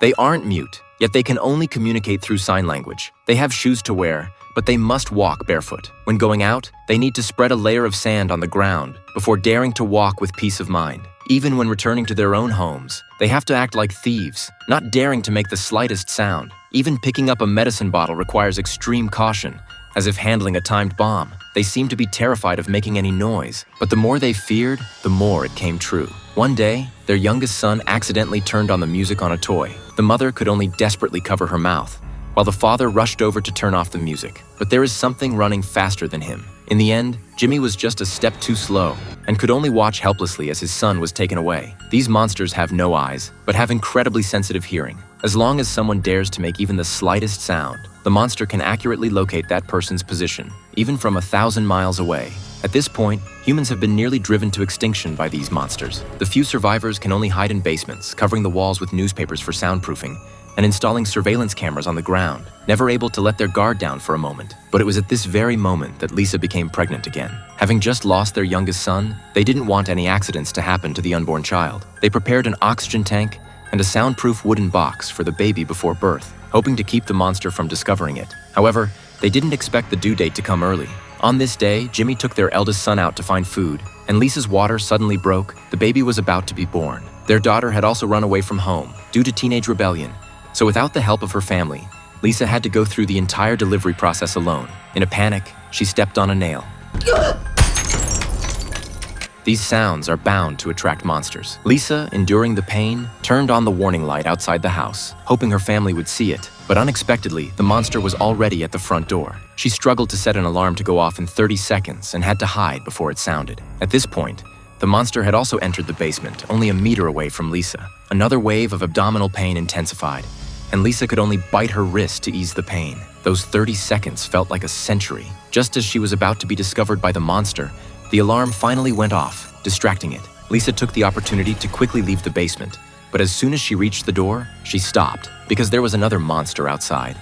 They aren't mute, yet they can only communicate through sign language. They have shoes to wear, but they must walk barefoot. When going out, they need to spread a layer of sand on the ground before daring to walk with peace of mind. Even when returning to their own homes, they have to act like thieves, not daring to make the slightest sound. Even picking up a medicine bottle requires extreme caution, as if handling a timed bomb. They seem to be terrified of making any noise, but the more they feared, the more it came true. One day, their youngest son accidentally turned on the music on a toy. The mother could only desperately cover her mouth, while the father rushed over to turn off the music. But there is something running faster than him. In the end, Jimmy was just a step too slow and could only watch helplessly as his son was taken away. These monsters have no eyes, but have incredibly sensitive hearing. As long as someone dares to make even the slightest sound, the monster can accurately locate that person's position, even from 1,000 miles away. At this point, humans have been nearly driven to extinction by these monsters. The few survivors can only hide in basements, covering the walls with newspapers for soundproofing, and installing surveillance cameras on the ground, never able to let their guard down for a moment. But it was at this very moment that Lisa became pregnant again. Having just lost their youngest son, they didn't want any accidents to happen to the unborn child. They prepared an oxygen tank and a soundproof wooden box for the baby before birth, hoping to keep the monster from discovering it. However, they didn't expect the due date to come early. On this day, Jimmy took their eldest son out to find food, and Lisa's water suddenly broke. The baby was about to be born. Their daughter had also run away from home due to teenage rebellion. So without the help of her family, Lisa had to go through the entire delivery process alone. In a panic, she stepped on a nail. These sounds are bound to attract monsters. Lisa, enduring the pain, turned on the warning light outside the house, hoping her family would see it. But unexpectedly, the monster was already at the front door. She struggled to set an alarm to go off in 30 seconds and had to hide before it sounded. At this point, the monster had also entered the basement, only a meter away from Lisa. Another wave of abdominal pain intensified, and Lisa could only bite her wrist to ease the pain. Those 30 seconds felt like a century. Just as she was about to be discovered by the monster, the alarm finally went off, distracting it. Lisa took the opportunity to quickly leave the basement, but as soon as she reached the door, she stopped because there was another monster outside.